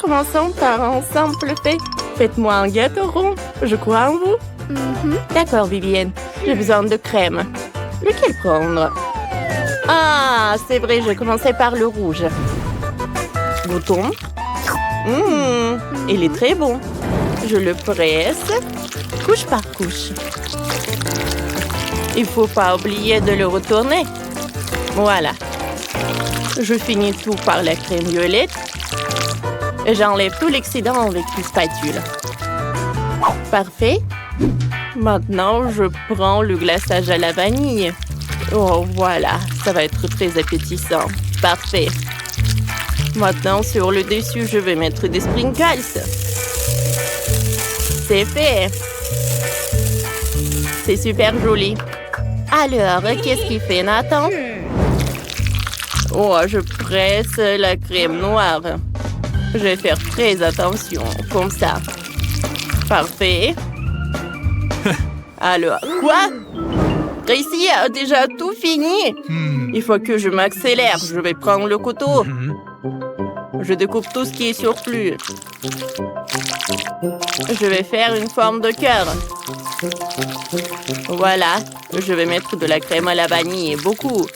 Commençons par un simple fait. Faites-moi un gâteau rond. Je crois en vous. D'accord, Vivienne. J'ai besoin de crème. Lequel prendre? Ah, c'est vrai, je commençais par le rouge. Bouton. Il est très bon. Je le presse, couche par couche. Il faut pas oublier de le retourner. Voilà. Je finis tout par la crème violette. Et j'enlève tout l'excédent avec une spatule. Parfait. Maintenant, je prends le glaçage à la vanille. Oh, voilà. Ça va être très appétissant. Parfait. Maintenant, sur le dessus, je vais mettre des sprinkles. C'est fait. C'est super joli. Alors, qu'est-ce qu'il fait, Nathan? Oh, je presse la crème noire. Je vais faire très attention, comme ça. Parfait. Alors, quoi? Tracy a déjà tout fini. Il faut que je m'accélère. Je vais prendre le couteau. Je découpe tout ce qui est surplus. Je vais faire une forme de cœur. Voilà. Je vais mettre de la crème à la vanille, beaucoup.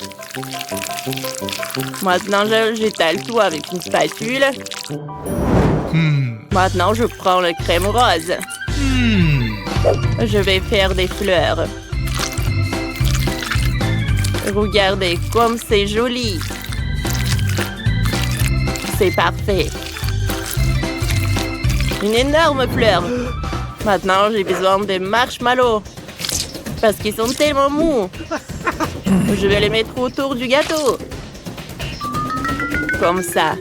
Maintenant, j'étale tout avec une spatule. Maintenant, je prends la crème rose. Je vais faire des fleurs. Regardez comme c'est joli. C'est parfait. Une énorme fleur. Maintenant, j'ai besoin des marshmallows. Parce qu'ils sont tellement mous. Je vais les mettre autour du gâteau. Comme ça.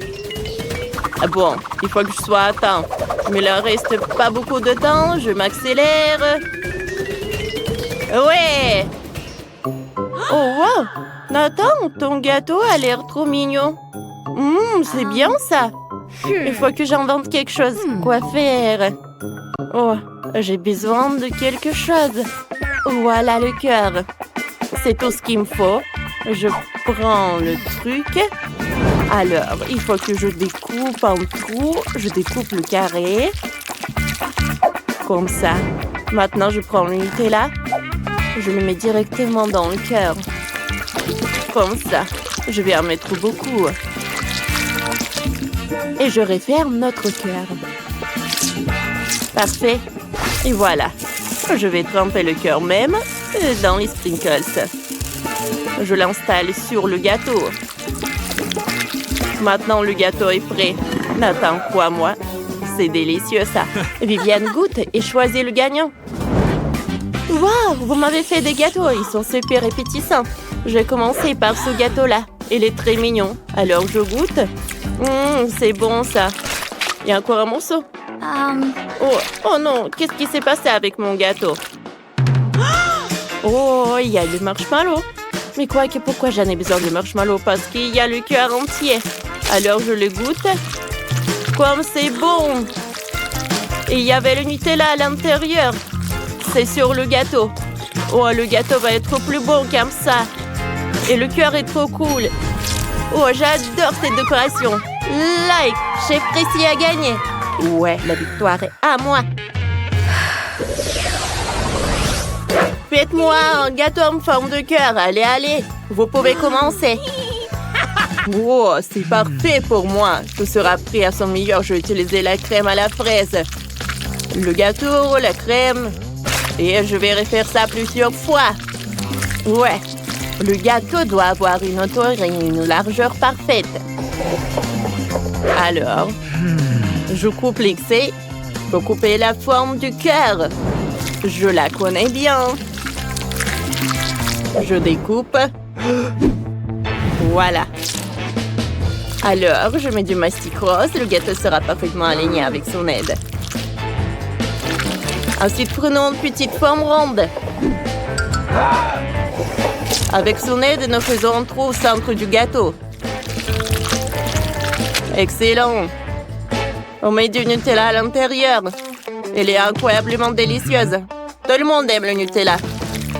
Bon, il faut que je sois à temps. Mais il ne reste pas beaucoup de temps. Je m'accélère. Ouais! Oh, wow! Nathan, ton gâteau a l'air trop mignon. C'est bien ça. Il faut que j'invente quelque chose. Quoi faire? Oh, j'ai besoin de quelque chose. Voilà le cœur. C'est tout ce qu'il me faut. Je prends le truc. Alors, il faut que je découpe en trous. Je découpe le carré. Comme ça. Maintenant, je prends le Nutella. Je le mets directement dans le cœur. Comme ça. Je vais en mettre beaucoup. Et je referme notre cœur. Parfait. Et voilà. Je vais tremper le cœur même dans les sprinkles. Je l'installe sur le gâteau. Maintenant, le gâteau est prêt. Nathan, crois-moi, c'est délicieux ça. Viviane goûte et choisit le gagnant. Wow, vous m'avez fait des gâteaux. Ils sont super appétissants. Je vais commencer par ce gâteau-là. Il est très mignon. Alors, je goûte. C'est bon ça. Il y a encore un morceau. Oh non, qu'est-ce qui s'est passé avec mon gâteau? Oh, il y a le marshmallow. Mais pourquoi j'en ai besoin de marshmallow? Parce qu'il y a le cœur entier. Alors je le goûte. Comme c'est bon! Et il y avait le Nutella à l'intérieur. C'est sur le gâteau. Oh, le gâteau va être plus bon comme ça. Et le cœur est trop cool. Oh, j'adore cette décoration. Like! Chef Tracy a gagné. Ouais, la victoire est à moi. Faites-moi un gâteau en forme de cœur. Allez, allez. Vous pouvez commencer. Wow, c'est parfait pour moi. Tout sera prêt à son meilleur. Je vais utiliser la crème à la fraise. Le gâteau, la crème. Et je vais refaire ça plusieurs fois. Ouais. Le gâteau doit avoir une hauteur et une largeur parfaite. Alors, je coupe l'excès pour couper la forme du cœur. Je la connais bien. Je découpe. Voilà. Alors, je mets du mastic rose. Le gâteau sera parfaitement aligné avec son aide. Ensuite, prenons une petite forme ronde. Avec son aide, nous faisons un trou au centre du gâteau. Excellent. On met du Nutella à l'intérieur. Elle est incroyablement délicieuse. Tout le monde aime le Nutella.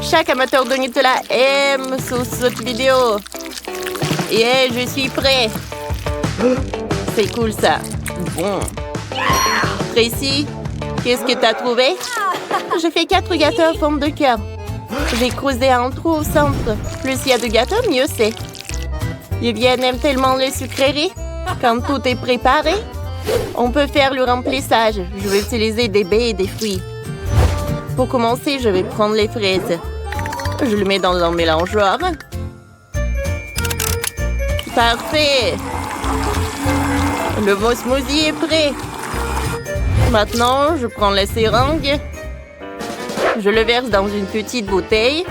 Chaque amateur de Nutella aime sous cette vidéo. Et je suis prêt. C'est cool ça. Bon. Tracy, qu'est-ce que t'as trouvé? J'ai fait 4 gâteaux en forme de cœur. J'ai creusé un trou au centre. Plus il y a de gâteaux, mieux c'est. Vivienne aime tellement les sucreries. Quand tout est préparé, on peut faire le remplissage. Je vais utiliser des baies et des fruits. Pour commencer, je vais prendre les fraises. Je le mets dans un mélangeoir. Parfait! Le beau smoothie est prêt. Maintenant, je prends la seringue. Je le verse dans une petite bouteille.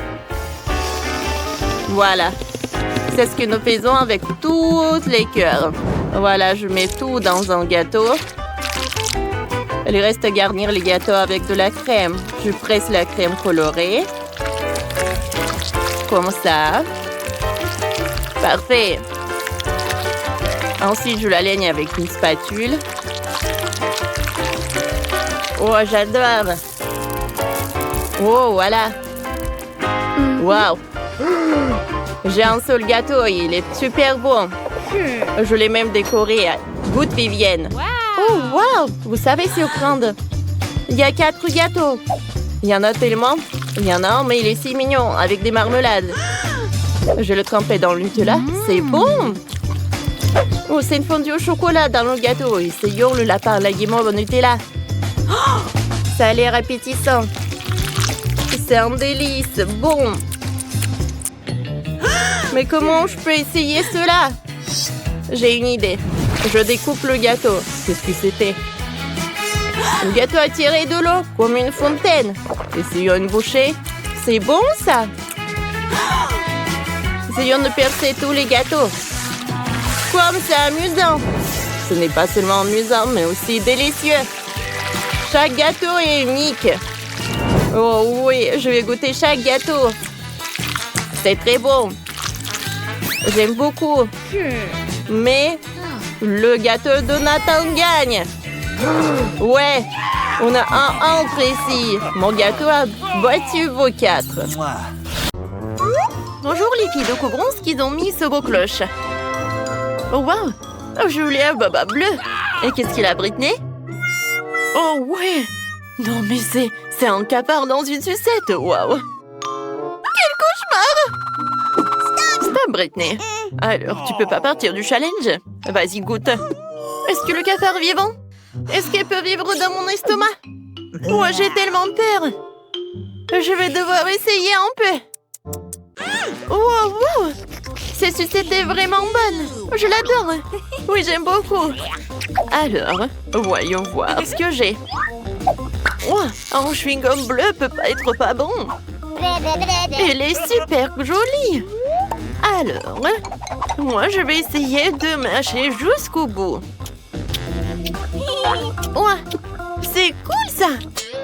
Voilà. C'est ce que nous faisons avec tous les cœurs. Voilà, je mets tout dans un gâteau. Il reste à garnir les gâteaux avec de la crème. Je presse la crème colorée. Comme ça. Parfait. Ensuite, je la laigne avec une spatule. Oh, j'adore. Oh, voilà. Wow. J'ai un seul gâteau et il est super bon. Je l'ai même décoré à goût de Vivienne. Oh, wow. Vous savez surprendre. Il y a 4 gâteaux. Il y en a tellement. Il y en a un, mais il est si mignon, avec des marmelades. Je le trempais dans le Nutella. C'est bon. Oh, c'est une fondue au chocolat dans le gâteau. Essayons le lapin à la guimauve au Nutella. Oh, ça a l'air appétissant. C'est un délice. Bon. Mais comment je peux essayer cela? J'ai une idée. Je découpe le gâteau. Qu'est-ce que c'était? Le gâteau a tiré de l'eau, comme une fontaine. Essayons une bouchée. C'est bon, ça? Essayons de percer tous les gâteaux. Comme c'est amusant. Ce n'est pas seulement amusant, mais aussi délicieux. Chaque gâteau est unique. Oh oui, je vais goûter chaque gâteau. C'est très bon. J'aime beaucoup. Mais le gâteau de Nathan gagne. Ouais, on a un entre ici. Mon gâteau a battu vos 4. Bonjour les filles de Cobrons qui ont mis ce beau cloche. Oh wow, Julia Baba Bleu. Et qu'est-ce qu'il a, Britney? Oh ouais. Non mais c'est un cafard dans une sucette. Wow. Quel cauchemar. Stop, Britney. Alors, tu peux pas partir du challenge? Vas-y, goûte. Est-ce que le cafard est vivant? Est-ce qu'elle peut vivre dans mon estomac? Oh, j'ai tellement peur. Je vais devoir essayer un peu. Wow, wow. Cette sucette est vraiment bonne. Je l'adore. Oui, j'aime beaucoup. Alors, voyons voir ce que j'ai. Oh, un chewing-gum bleu peut pas être pas bon. Elle est super jolie. Alors, moi, je vais essayer de mâcher jusqu'au bout. Oh, c'est cool, ça.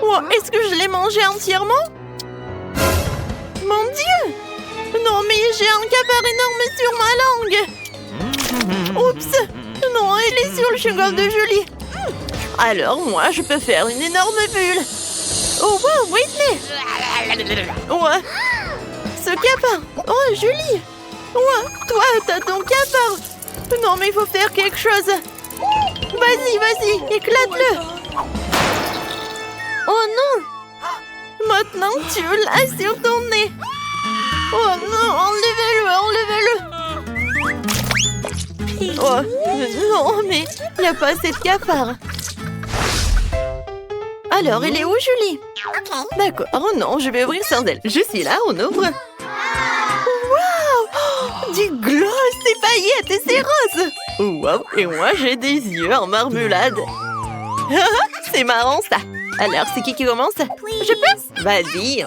Oh, est-ce que je l'ai mangé entièrement? Mon Dieu! Non, mais j'ai un cafard énorme sur ma langue. Oups! Non, elle est sur le chewing-gum de Julie. Alors, moi, je peux faire une énorme bulle. Oh, wow, Whitney! Ouais. Ce cafard! Oh, Julie! Ouais, toi, t'as ton cafard! Non, mais il faut faire quelque chose. Vas-y, vas-y, éclate-le. Oh non! Maintenant, tu l'as sur ton nez. Oh non, enlevez-le, enlevez-le. Oh, non, mais il n'y a pas assez de cafard. Alors, elle est où, Julie? D'accord, oh non, je vais ouvrir sans elle. Je suis là, on ouvre. Wow! Du gloss, des paillettes et c'est rose. Wow, et moi, j'ai des yeux en marmelade. C'est marrant, ça. Alors, c'est qui commence? Je peux? Vas-y.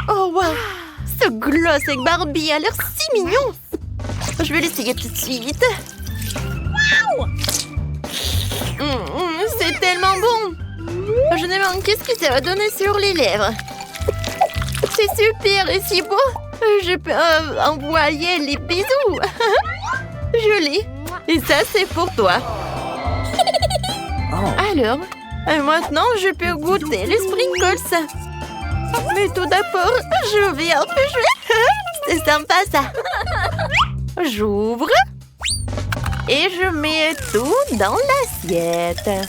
Oh, wow! Ce gloss avec Barbie a l'air si mignon. Je vais l'essayer tout de suite. Wow! C'est tellement bon. Je me demande qu'est-ce que ça va donner sur les lèvres. C'est super et si beau. Je peux envoyer les bisous. Joli. Et ça, c'est pour toi. Alors, maintenant, je peux goûter les sprinkles. Mais tout d'abord, je vais un peu jouer. C'est sympa, ça. J'ouvre. Et je mets tout dans l'assiette.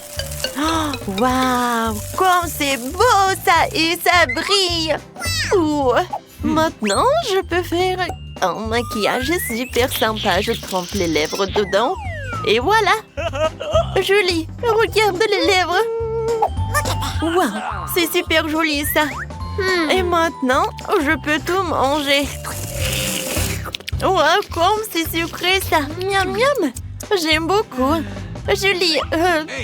Oh, waouh! Comme c'est beau ça et ça brille! Ouh. Maintenant, je peux faire un maquillage super sympa. Je trempe les lèvres dedans. Et voilà! Julie, regarde les lèvres! Waouh! C'est super joli ça! Et maintenant, je peux tout manger. Waouh, comme c'est sucré ça! Miam miam! J'aime beaucoup. Julie,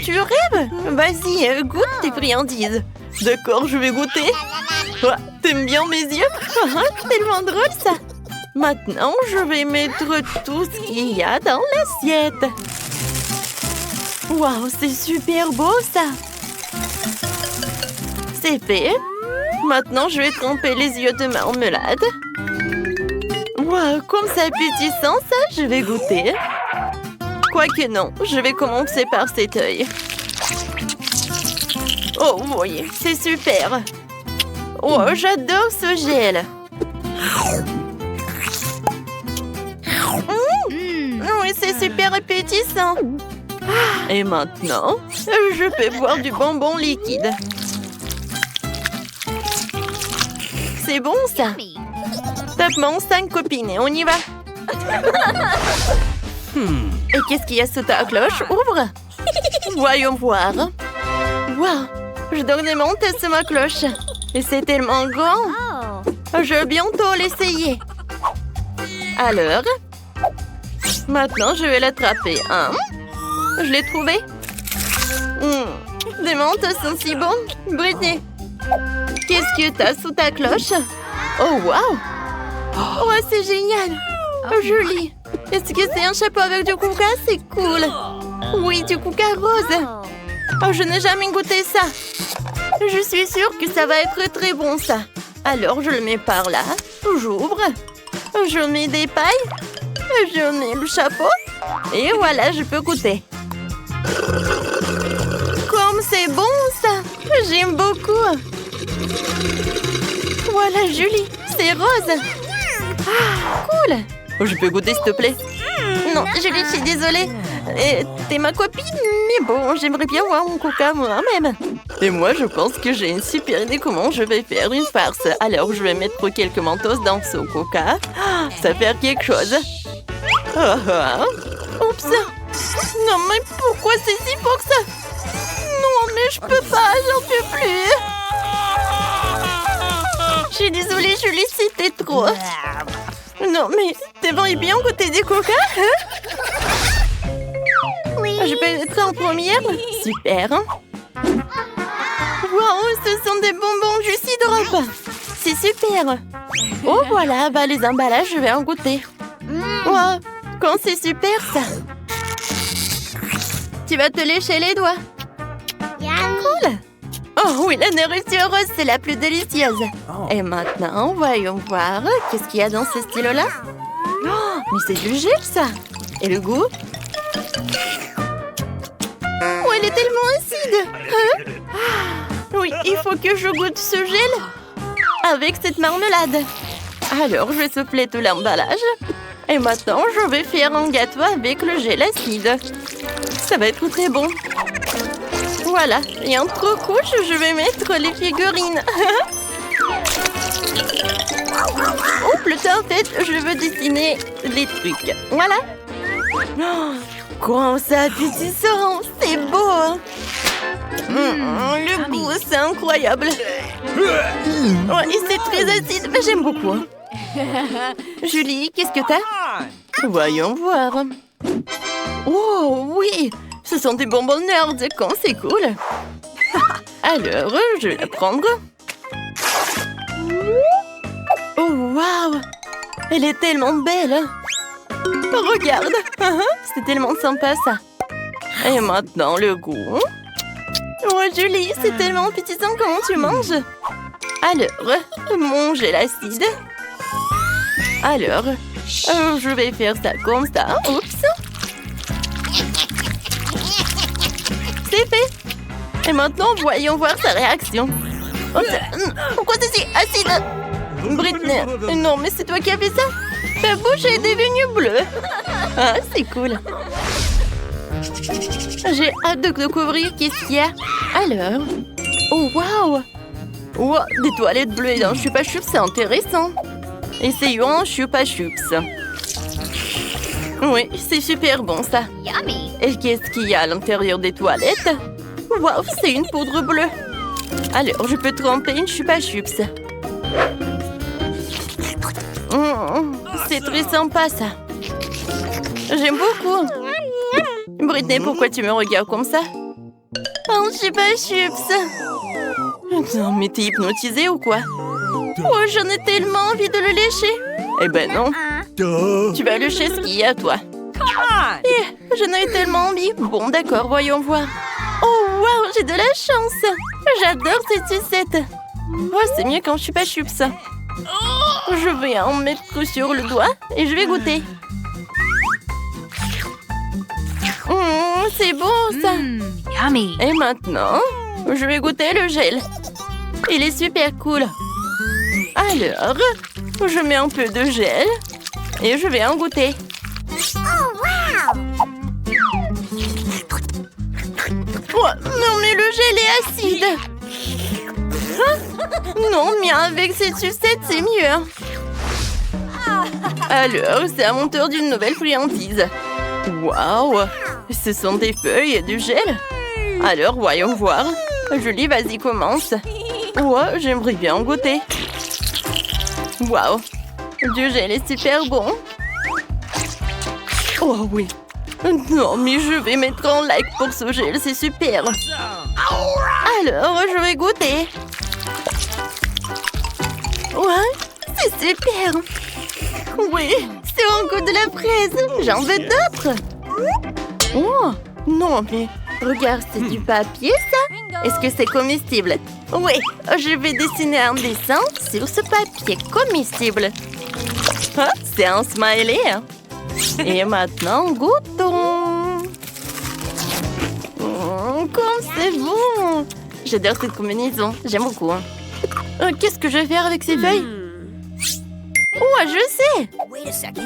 tu rêves? Vas-y, goûte tes friandises. D'accord, je vais goûter. Oh, t'aimes bien mes yeux? Tellement drôle ça. Maintenant, je vais mettre tout ce qu'il y a dans l'assiette. Waouh, c'est super beau ça. C'est fait. Maintenant, je vais tremper les yeux de marmelade. Waouh, comme c'est appétissant ça, je vais goûter. Quoique non, je vais commencer par cet œil. Oh oui, c'est super. Oh, j'adore ce gel. Oui, c'est super appétissant. Et maintenant, je peux boire du bonbon liquide. C'est bon ça. Tape-moi 5 copines et on y va. Et qu'est-ce qu'il y a sous ta cloche? Ouvre. Voyons voir. Waouh, je donne des montes sur ma cloche. Et c'est tellement grand. Je vais bientôt l'essayer. Alors, maintenant je vais l'attraper. Je l'ai trouvé. Des menthes sont si bonnes. Britney, qu'est-ce que t'as sous ta cloche? Oh, waouh. Oh, c'est génial. Joli. Est-ce que c'est un chapeau avec du coca? C'est cool. Oui, du coca rose. Oh, je n'ai jamais goûté ça. Je suis sûre que ça va être très bon, ça. Alors, je le mets par là. J'ouvre. Je mets des pailles. Je mets le chapeau. Et voilà, je peux goûter. Comme c'est bon, ça. J'aime beaucoup. Voilà, Julie. C'est rose. Ah, cool. Je peux goûter, s'il te plaît? Non, Julie, je suis désolée. T'es ma copine, mais bon, j'aimerais bien voir mon coca moi-même. Et moi, je pense que j'ai une super idée comment je vais faire une farce. Alors, je vais mettre quelques mentos dans ce coca. Ça va faire quelque chose. Oups. Non, mais pourquoi c'est si fort que ça? Non, mais je peux pas, j'en peux plus. Je suis désolée, Julie, c'était trop. Non, mais t'aimerais bien goûter du coca, hein? Oui. Je peux être en première? Super. Wow, ce sont des bonbons Juicy Drop. C'est super. Oh, voilà, bah les emballages, je vais en goûter. Wow, quand c'est super, ça. Tu vas te lécher les doigts. Cool. Oh oui, la nourriture rose, c'est la plus délicieuse. Et maintenant, voyons voir. Qu'est-ce qu'il y a dans ce stylo-là? Oh, mais c'est du gel, ça. Et le goût? Oh, il est tellement acide. Hein? Oui, il faut que je goûte ce gel avec cette marmelade. Alors, je vais souffler tout l'emballage. Et maintenant, je vais faire un gâteau avec le gel acide. Ça va être très bon. Voilà, et entre couches, je vais mettre les figurines. Ou plutôt, en fait, je veux dessiner les trucs. Voilà. Oh, comment ça appétissant, c'est beau. Hein? Le goût, c'est incroyable. Ouais, et c'est très acide, mais j'aime beaucoup. Julie, qu'est-ce que t'as? Voyons voir. Oh, oui. Ce sont des bonbons nerds, quand c'est cool. Alors, je vais la prendre. Oh, waouh! Elle est tellement belle. Regarde. C'est tellement sympa, ça. Et maintenant, le goût. Oh, Julie, c'est tellement appétissant. Comment tu manges? Alors, mon gel acide. Alors, je vais faire ça comme ça. Oups. C'est fait. Et maintenant, voyons voir sa réaction. Oh, pourquoi c'est si acide? Britney, non, mais c'est toi qui as fait ça? Ta bouche est devenue bleue. Ah, c'est cool. J'ai hâte de découvrir qu'est-ce qu'il y a. Alors... Oh, waouh! Wow, des toilettes bleues dans Chupa Chups, c'est intéressant. Essayons un Chupa Chups. Oui, c'est super bon, ça. Et qu'est-ce qu'il y a à l'intérieur des toilettes? Waouh, c'est une poudre bleue. Alors, je peux tremper une Chupa Chups. C'est très sympa, ça. J'aime beaucoup. Britney, pourquoi tu me regardes comme ça? Un Chupa Chups. Non, mais t'es hypnotisée ou quoi? Oh, j'en ai tellement envie de le lécher. Eh ben non. Tu vas lécher ce qu'il y a, toi. J'en ai tellement envie. Bon, d'accord, voyons voir. Oh, waouh, j'ai de la chance. J'adore cette sucette. Oh, c'est mieux quand Chupa Chups. Je vais en mettre sur le doigt et je vais goûter. C'est bon, ça. Yummy. Et maintenant, je vais goûter le gel. Il est super cool. Alors, je mets un peu de gel et je vais en goûter. Oh, non, mais le gel est acide. Hein? Non, mais avec cette sucette, c'est mieux. Alors, c'est à mon tour d'une nouvelle friandise. Waouh! Ce sont des feuilles et du gel. Alors, voyons voir. Julie, vas-y, commence. Ouais, j'aimerais bien en goûter. Waouh! Du gel est super bon. Oh oui. Non, mais je vais mettre un like pour ce gel, c'est super. Alors, je vais goûter. Ouais, c'est super. Oui, c'est un goût de la fraise. J'en veux d'autres. Oh, non, mais regarde, c'est du papier, ça? Est-ce que c'est comestible? Oui, je vais dessiner un dessin sur ce papier comestible. Ah, c'est un smiley. Et maintenant, goûtons. Comme c'est bon. J'adore cette combinaison. J'aime beaucoup. Qu'est-ce que je vais faire avec ces feuilles? Oh, je sais.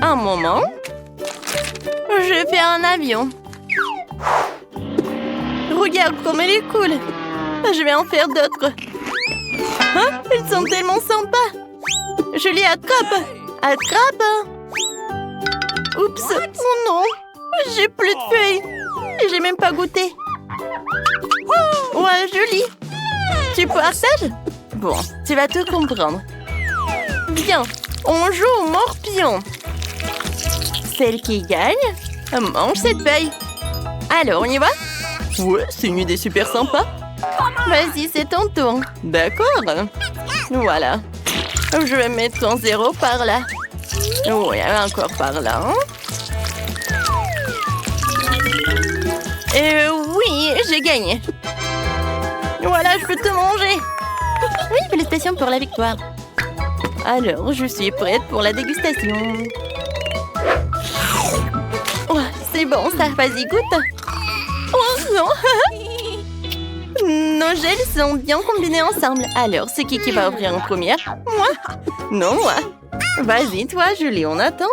Un moment. Je vais faire un avion. Regarde comme elle est cool. Je vais en faire d'autres. Hein? Ils sont tellement sympas. Je les attrape. Attrape. Oups. Oh non. J'ai plus de feuilles. J'ai même pas goûté. Ouais, joli. Tu partages? Bon, tu vas tout comprendre. Bien, on joue au morpion. Celle qui gagne mange cette feuille. Alors, on y va? Ouais, c'est une idée super sympa. Vas-y, c'est ton tour. D'accord. Voilà. Je vais mettre un 0 par là. Oui, encore par là. Oui, j'ai gagné. Voilà, je peux te manger. Oui, félicitations pour la victoire. Alors, je suis prête pour la dégustation. Oh, c'est bon ça, vas-y, goûte. Oh non. Nos gels sont bien combinés ensemble. Alors, c'est qui va ouvrir en première? Moi? Non, moi. Vas-y, toi, Julie, on attend.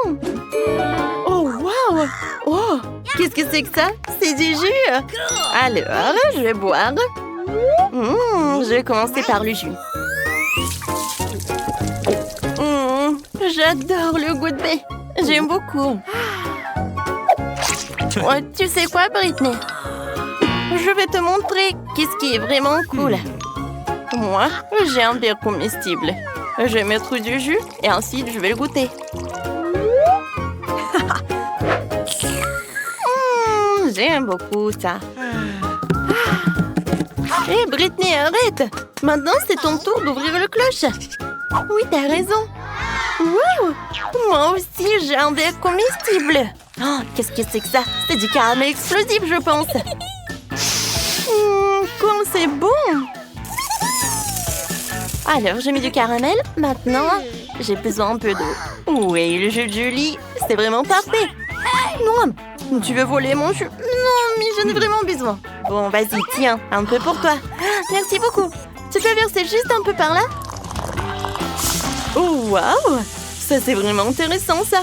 Oh, waouh! Oh, qu'est-ce que c'est que ça? C'est du jus. Alors, je vais boire. Je vais commencer par le jus. J'adore le goût de baie. J'aime beaucoup. Oh, tu sais quoi, Britney? Je vais te montrer qu'est-ce qui est vraiment cool. Moi, j'ai un verre comestible. Je vais mettre du jus et ensuite je vais le goûter. J'aime beaucoup ça. Hé, Britney, arrête! Maintenant, c'est ton tour d'ouvrir le cloche. Oui, t'as raison. Wow! Moi aussi, j'ai un verre comestible. Oh, qu'est-ce que c'est que ça? C'est du caramel explosif, je pense. Comme c'est bon! Alors, j'ai mis du caramel. Maintenant, j'ai besoin un peu d'eau. Oui, le jus de Julie, c'est vraiment parfait. Non, tu veux voler mon jus? Non, mais j'en ai vraiment besoin. Bon, vas-y, tiens, un peu pour toi. Merci beaucoup. Tu peux verser juste un peu par là? Oh, waouh! Ça, c'est vraiment intéressant, ça.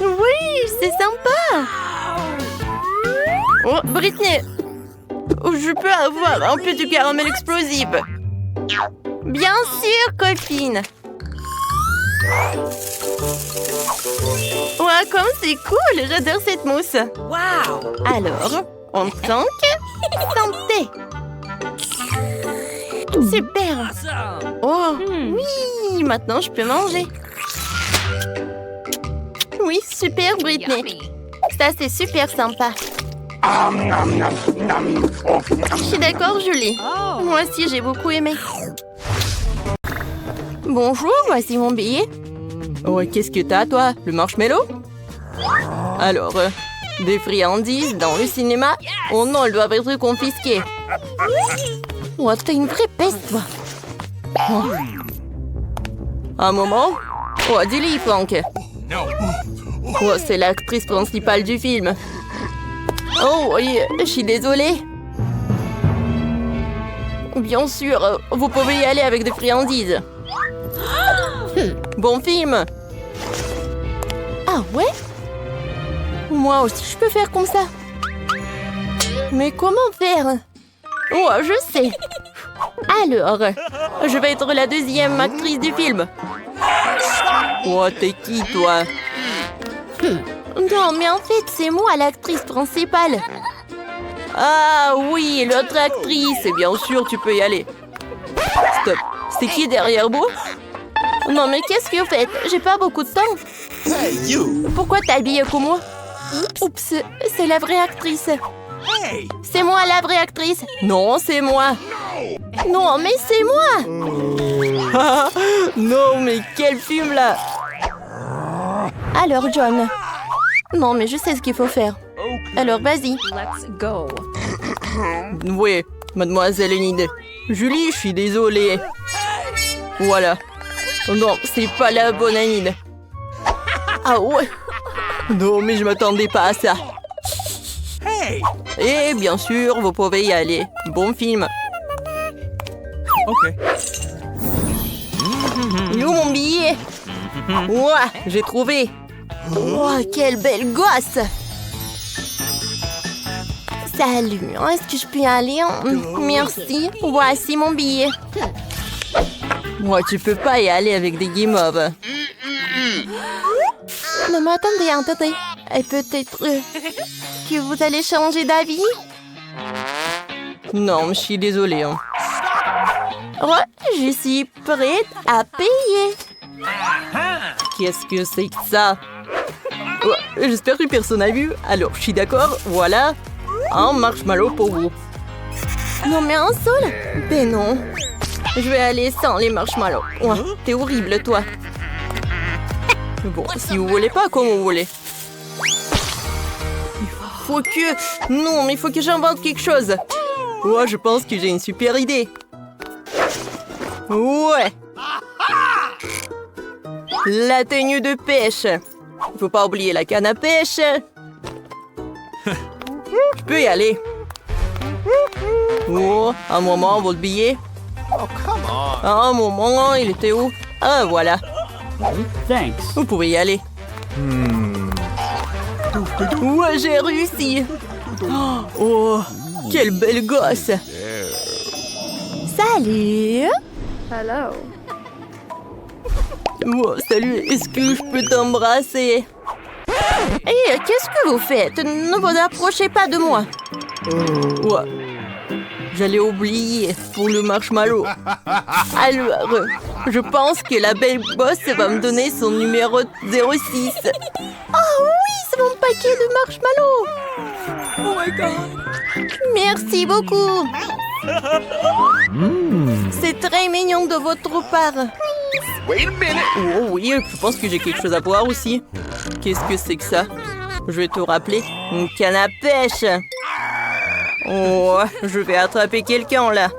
Oui, c'est sympa. Oh, Britney! Je peux avoir un peu de caramel explosif? Bien sûr, copine! Ouais, comme c'est cool! J'adore cette mousse! Wow! Alors, on trinque? Santé! Super! Awesome! Oh, oui! Maintenant, je peux manger. Oui, super, Britney. Yummy. Ça, c'est super sympa. Je suis d'accord, Julie. Oh. Moi aussi, j'ai beaucoup aimé. Bonjour, voici mon billet. Oh, qu'est-ce que t'as, toi? Le marshmallow? Alors, des friandises dans le cinéma? Oh non, elles doivent être confisquées. Oh, t'es une vraie peste, toi. Oh. Un moment. Oh, dis-lui, Frank. Oh, c'est l'actrice principale du film. Oh, oui, je suis désolée. Bien sûr, vous pouvez y aller avec des friandises. Bon film. Ah ouais? Moi aussi, je peux faire comme ça. Mais comment faire? Oh, je sais. Alors, je vais être la deuxième actrice du film. Oh, t'es qui, toi? Non, mais en fait, c'est moi l'actrice principale. Ah oui, l'autre actrice. Bien sûr, tu peux y aller. Stop. C'est qui derrière vous? Non, mais qu'est-ce que vous faites? J'ai pas beaucoup de temps. Hey, you! Pourquoi t'es habillée comme moi? Oups, c'est la vraie actrice. Hey! C'est moi la vraie actrice. Non, c'est moi. Non, mais c'est moi. Non, mais quel film là. Alors, John. Non, mais je sais ce qu'il faut faire. Alors, vas-y. Let's go. Oui, mademoiselle Enid. Julie, je suis désolée. Voilà. Non, c'est pas la bonne Enid. Ah ouais. Non, mais je m'attendais pas à ça. Hey! Et bien sûr, vous pouvez y aller. Bon film. Okay. Il est où mon billet? Ouah, j'ai trouvé. Ouah, quelle belle gosse. Salut, est-ce que je peux y aller? Merci, voici mon billet. Moi, tu peux pas y aller avec des guimauves. Non, mais attendez. Et peut-être que vous allez changer d'avis? Non, je suis désolée. Oh, je suis prête à payer. Qu'est-ce que c'est que ça? Oh, j'espère que personne n'a vu. Alors, je suis d'accord. Voilà. Un marshmallow pour vous. Non, mais un seul? Ben non. Je vais aller sans les marshmallows. Ouais, t'es horrible, toi. Bon, si vous voulez pas, comme vous voulez. Faut que... Non, mais il faut que j'invente quelque chose. Ouais, je pense que j'ai une super idée. Ouais. La tenue de pêche. Il faut pas oublier la canne à pêche. Je peux y aller. Oh, un moment, votre billet. Oh, come on! Un moment, il était où? Ah, voilà. Thanks. Vous pouvez y aller. Ouais, j'ai réussi. Oh, quelle belle gosse. Salut. Hello. Oh, salut, est-ce que je peux t'embrasser? Hé, qu'est-ce que vous faites? Ne vous approchez pas de moi. Ouais. J'allais oublier pour le marshmallow. Alors, je pense que la belle boss va me donner son numéro 06. Oh oui, c'est mon paquet de marshmallows. Oh my god. Merci beaucoup. C'est très mignon de votre part. Wait a minute! Oh oui, je pense que j'ai quelque chose à boire aussi. Qu'est-ce que c'est que ça? Je vais te rappeler. Une canne à pêche. Oh, je vais attraper quelqu'un là.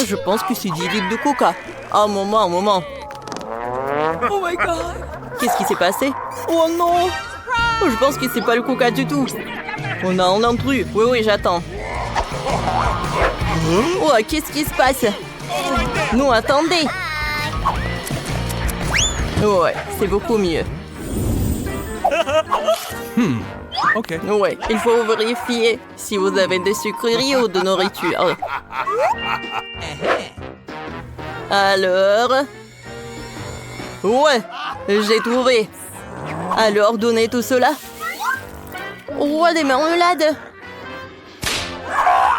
Je pense que c'est 10 litres de coca. Un moment. Oh my god. Qu'est-ce qui s'est passé? Oh non. Je pense que c'est pas le coca du tout. On a un intrus. Oui, j'attends. Oh, qu'est-ce qui se passe? Non, attendez. Ouais, c'est beaucoup mieux. Okay. Ouais, il faut vérifier si vous avez des sucreries ou de nourriture. Alors... Ouais, j'ai trouvé. Alors, donnez tout cela. Ouais, des marmelades.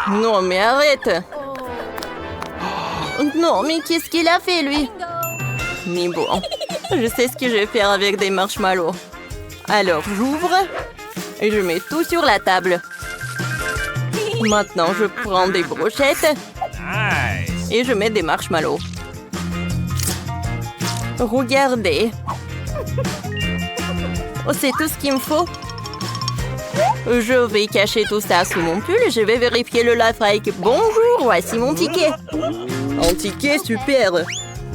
Non, mais arrête. Non, mais qu'est-ce qu'il a fait, lui? Mais bon, je sais ce que je vais faire avec des marshmallows. Alors, j'ouvre et je mets tout sur la table. Maintenant, je prends des brochettes Nice. et je mets des marshmallows. Regardez. Oh, c'est tout ce qu'il me faut. Je vais cacher tout ça sous mon pull et je vais vérifier le lave-fake. Bonjour, voici mon ticket. Un ticket, super.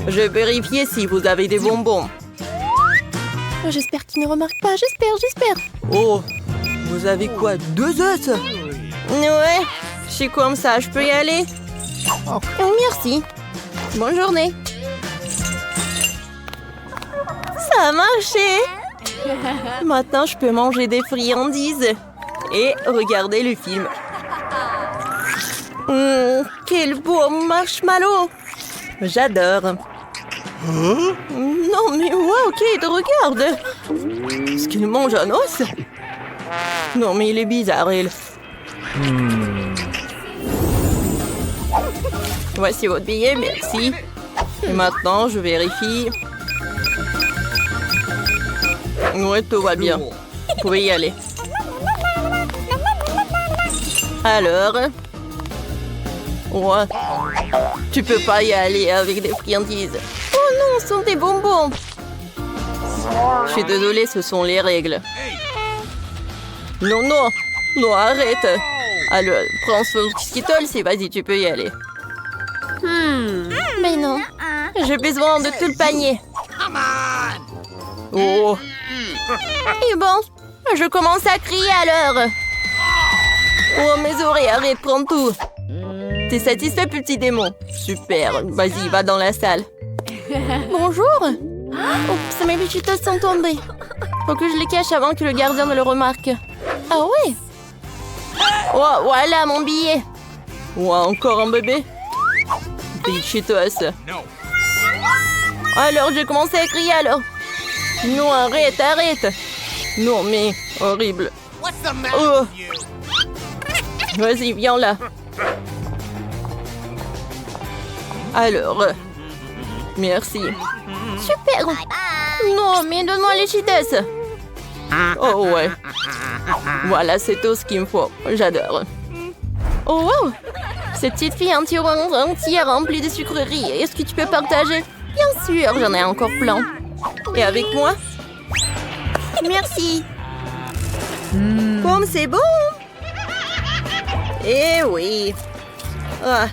Je vais vérifier si vous avez des bonbons. J'espère qu'il ne remarque pas, j'espère. Oh, vous avez quoi, 2 œufs? Ouais, je suis comme ça, je peux y aller? Oh, merci. Bonne journée. Ça a marché. Maintenant, je peux manger des friandises et regarder le film. Quel beau marshmallow. J'adore. Non, mais wow, Kate, regarde. Est-ce qu'il mange un os? Non, mais il est bizarre, il. Voici votre billet, merci. Et maintenant, je vérifie. Ouais, tout va bien. Vous pouvez y aller. Alors? Ouais. Tu peux pas y aller avec des friandises. Oh non, ce sont des bonbons. Je suis désolée, ce sont les règles. Non, arrête. Alors, prends ce Skittles et vas-y, tu peux y aller. Mais non, j'ai besoin de tout le panier. Oh. Et bon, je commence à crier alors. Oh, mes oreilles, arrête, prends tout. T'es satisfait, petit démon? Super, vas-y, va dans la salle. Bonjour. Oups, mes Cheetos sont tombés. Faut que je les cache avant que le gardien ne le remarque. Ah ouais? Oh, voilà mon billet. Ouais, encore un bébé? Des Cheetos. Alors, j'ai commencé à crier alors. Non, arrête. Non, mais horrible. Oh. Vas-y, viens là. Alors, merci. Super. Non, mais donne-moi les Cheetos. Oh ouais. Voilà, c'est tout ce qu'il me faut. J'adore. Oh wow. Cette petite fille entière remplie de sucreries. Est-ce que tu peux partager? Bien sûr, j'en ai encore plein. Et avec moi? Merci. Pomme, c'est bon. Eh oui. Ah,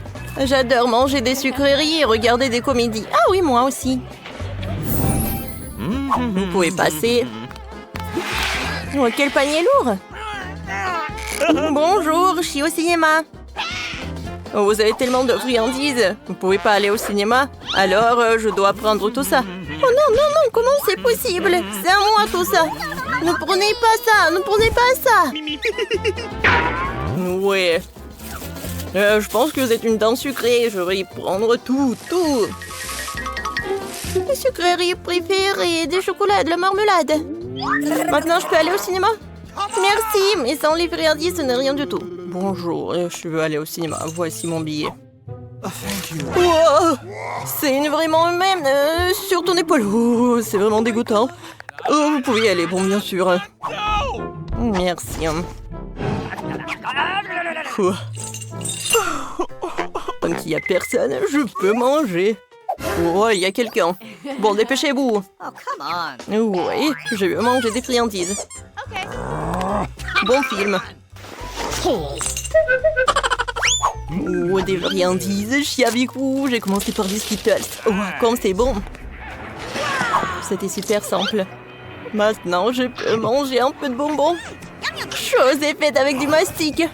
j'adore manger des sucreries et regarder des comédies. Ah oui, moi aussi. Vous pouvez passer. Oh, quel panier lourd. Bonjour, je suis au cinéma. Oh, vous avez tellement de friandises. Vous pouvez pas aller au cinéma? Alors, je dois prendre tout ça. Oh non, comment c'est possible? C'est à moi tout ça. Ne prenez pas ça. Ouais. Je pense que vous êtes une dent sucrée. Je vais y prendre tout. Mes sucreries préférées, des chocolats, de la marmelade. Maintenant, je peux aller au cinéma? Merci, mais sans les friandises, ce n'est rien du tout. Bonjour, je veux aller au cinéma. Voici mon billet. Wow, c'est une vraiment humaine sur ton épaule. Oh, c'est vraiment dégoûtant. Oh, vous pouvez y aller, bon, bien sûr. Merci. Tant qu'il n'y a personne, je peux manger. Oh, il y a quelqu'un. Bon, dépêchez-vous. Oui, je vais manger des friandises. Bon film. Oh, des friandises, je suis avec vous. J'ai commencé par des Skittles. Oh, comme c'est bon. C'était super simple. Maintenant, je peux manger un peu de bonbons. Chose est faite avec du mastic.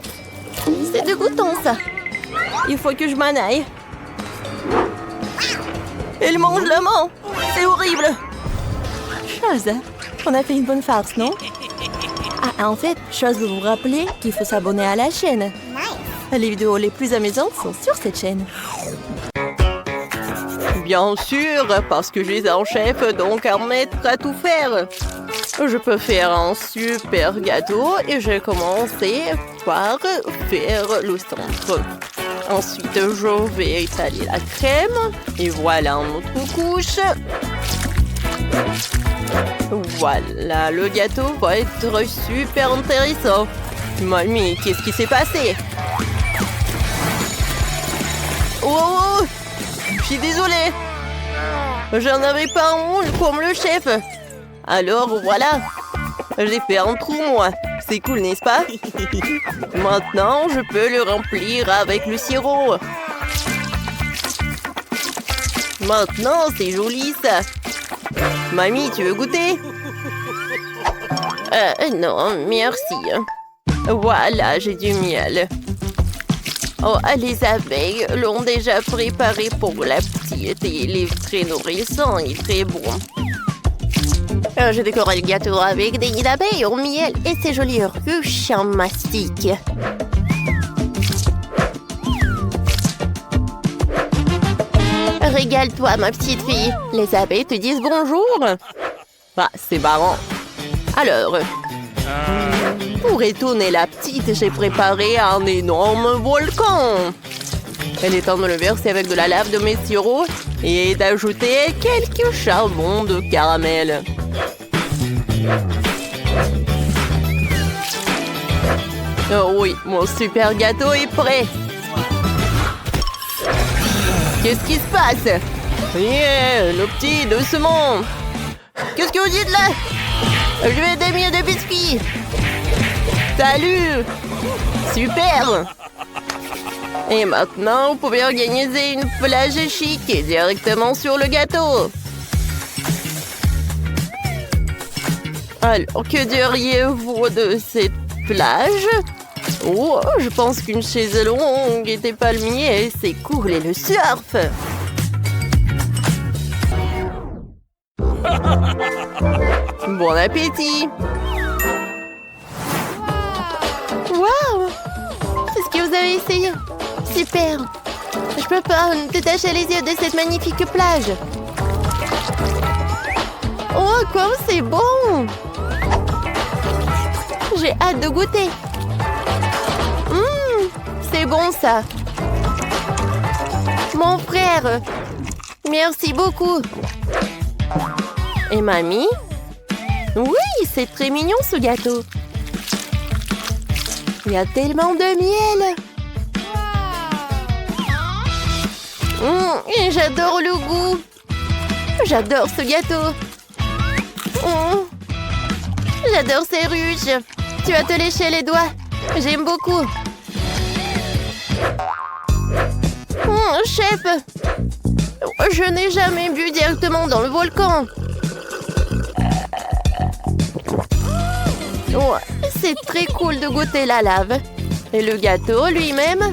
C'est dégoûtant, ça. Il faut que je m'en aille. Elle mange la main. C'est horrible. Chose. On a fait une bonne farce, non? Ah, en fait, chose de vous rappeler qu'il faut s'abonner à la chaîne. Les vidéos les plus amusantes sont sur cette chaîne. Bien sûr, parce que je suis un chef, donc un maître à tout faire. Je peux faire un super gâteau et j'ai commencé par faire le centre. Ensuite, je vais étaler la crème et voilà notre couche. Voilà, le gâteau va être super intéressant. Mamie, qu'est-ce qui s'est passé? Oh, je suis désolée. J'en avais pas un moule comme le chef. Alors voilà, j'ai fait un trou moi. C'est cool, n'est-ce pas? Maintenant, je peux le remplir avec le sirop. Maintenant, c'est joli ça. Mamie, tu veux goûter? Non, merci. Voilà, j'ai du miel. Oh, les abeilles l'ont déjà préparé pour la petite et il est très nourrissant et très bon. J'ai décoré le gâteau avec des nids d'abeilles au miel et ces jolies ruches en mastic. Régale-toi, ma petite fille. Les abeilles te disent bonjour. Ah, c'est marrant. Alors, pour étonner la petite, j'ai préparé un énorme volcan. Elle est en train de le verser avec de la lave de mes sirops et d'ajouter quelques charbons de caramel. Oh oui, mon super gâteau est prêt. Qu'est-ce qui se passe? Yeah, le petit, doucement. Qu'est-ce que vous dites là? Je vais des miettes de biscuits. Salut. Super. Et maintenant, vous pouvez organiser une plage chic directement sur le gâteau. Alors, que diriez-vous de cette plage? Oh, je pense qu'une chaise longue et des palmiers, c'est cool et le surf. Bon appétit. Waouh! C'est ce que vous avez essayé. Super. Je peux pas détacher les yeux de cette magnifique plage. Oh, comme c'est bon! J'ai hâte de goûter. C'est bon ça. Mon frère, merci beaucoup. Et mamie? Oui, c'est très mignon ce gâteau. Il y a tellement de miel. Et j'adore le goût. J'adore ce gâteau. J'adore ces ruches. Tu vas te lécher les doigts. J'aime beaucoup. Chef, je n'ai jamais bu directement dans le volcan. C'est très cool de goûter la lave. Et le gâteau lui-même?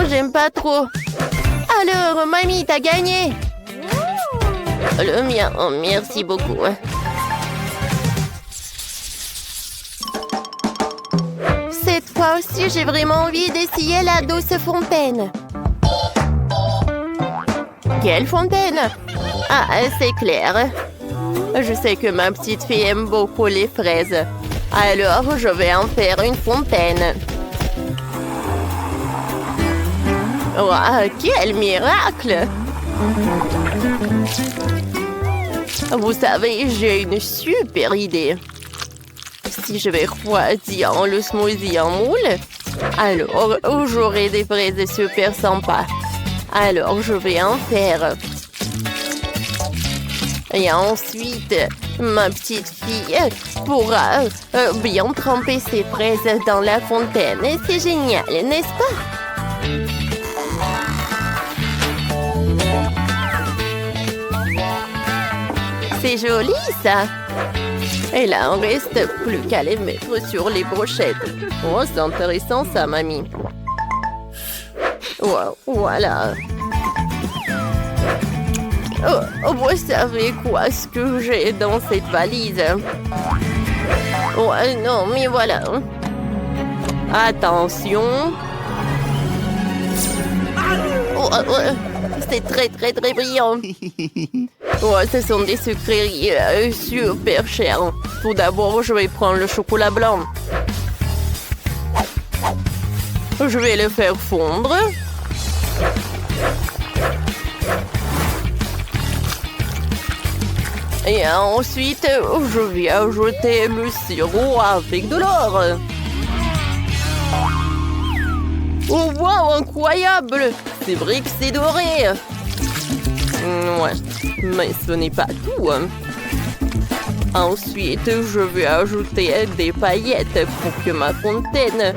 J'aime pas trop. Alors, mamie, t'as gagné. Le mien, merci beaucoup. Cette fois aussi, j'ai vraiment envie d'essayer la douce fontaine. Quelle fontaine? Ah, c'est clair. Je sais que ma petite fille aime beaucoup les fraises. Alors, je vais en faire une fontaine. Wow, quel miracle! Vous savez, j'ai une super idée. Si je vais refroidir le smoothie en moule, alors j'aurai des fraises super sympas. Alors, je vais en faire. Et ensuite, ma petite fille pourra bien tremper ses fraises dans la fontaine. Et c'est génial, n'est-ce pas? C'est joli, ça. Et là, on reste plus qu'à les mettre sur les brochettes. Oh, c'est intéressant, ça, mamie. Wow, voilà. Vous savez quoi ce que j'ai dans cette valise? Ouais, non, mais voilà. Attention. C'est très, très, très brillant. Ce sont des sucreries super chères. Tout d'abord, je vais prendre le chocolat blanc. Je vais le faire fondre. Et ensuite, je vais ajouter le sirop avec de l'or. Oh, wow, incroyable! C'est vrai que c'est doré. Ouais, mais ce n'est pas tout. Ensuite, je vais ajouter des paillettes pour que ma fontaine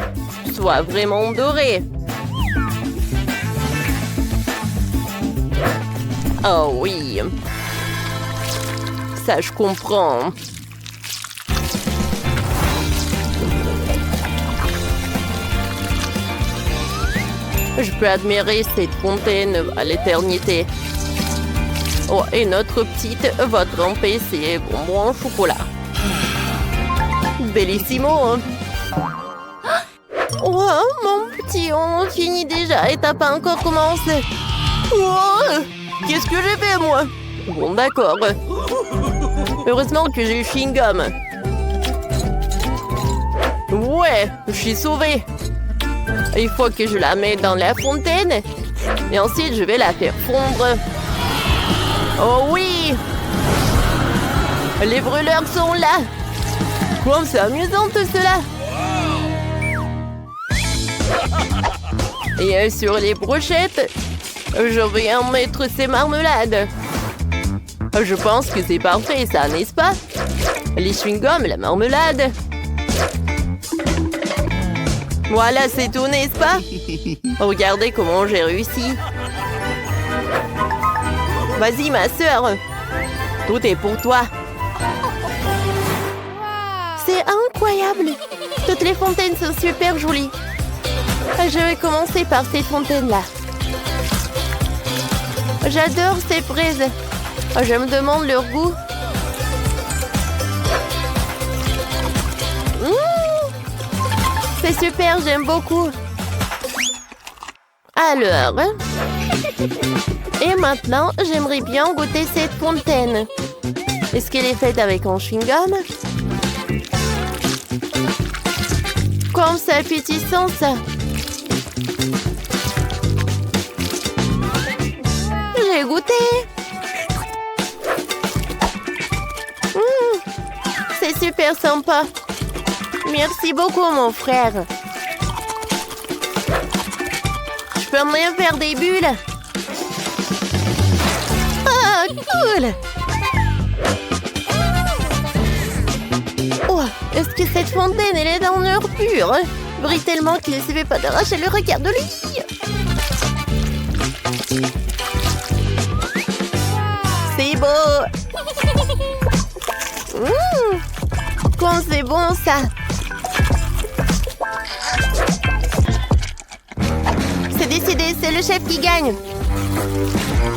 soit vraiment dorée. Oh oui. Ça, je comprends. Je peux admirer cette fontaine à l'éternité. Oh, et notre petite va tremper ses bonbons au chocolat. Bellissimo! Oh, mon petit, on finit déjà et t'as pas encore commencé. Oh, qu'est-ce que j'ai fait, moi? Bon, d'accord. Heureusement que j'ai eu chewing-gum. Ouais, je suis sauvée. Il faut que je la mette dans la fontaine. Et ensuite, je vais la faire fondre. Oh oui! Les brûleurs sont là. Comme c'est amusant tout cela. Et sur les brochettes, je vais en mettre ces marmelades. Je pense que c'est parfait, ça, n'est-ce pas? Les chewing-gums, la marmelade. Voilà, c'est tout, n'est-ce pas? Regardez comment j'ai réussi. Vas-y, ma sœur. Tout est pour toi. C'est incroyable. Toutes les fontaines sont super jolies. Je vais commencer par ces fontaines-là. J'adore ces fraises. Je me demande leur goût. C'est super, j'aime beaucoup. Alors, et maintenant, j'aimerais bien goûter cette fontaine. Est-ce qu'elle est faite avec un chewing-gum? Comme c'est appétissant, ça. J'ai goûté. C'est super sympa. Merci beaucoup, mon frère. Je peux même faire des bulles. Ah, cool! Oh, est-ce que cette fontaine, elle est dans l'or pur? Brille tellement qu'il ne se fait pas d'arracher le regard de lui. C'est beau! Comme c'est bon, ça! C'est décidé, c'est le chef qui gagne.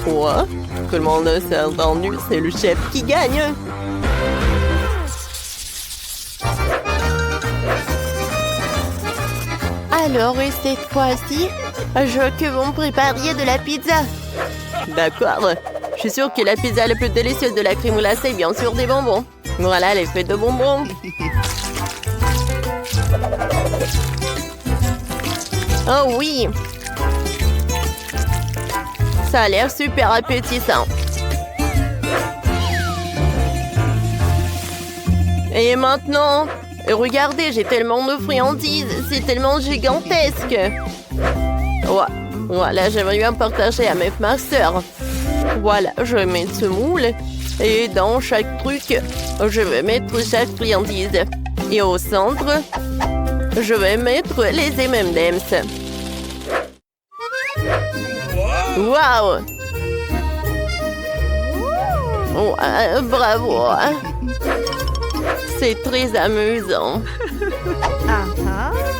Quoi? Tout le monde s'est entendu, c'est le chef qui gagne. Alors, et cette fois-ci, je veux que vous me prépariez de la pizza. D'accord. Je suis sûre que la pizza la plus délicieuse de la crème glacée est bien sûr des bonbons. Voilà, elle est faite de bonbons. Oh oui! Ça a l'air super appétissant. Et maintenant, regardez, j'ai tellement de friandises. C'est tellement gigantesque. Ouais, voilà, j'aimerais bien partager avec ma soeur. Voilà, je vais mettre ce moule. Et dans chaque truc, je vais mettre chaque friandise. Et au centre, je vais mettre les M&M's. Waouh! Bravo! C'est très amusant.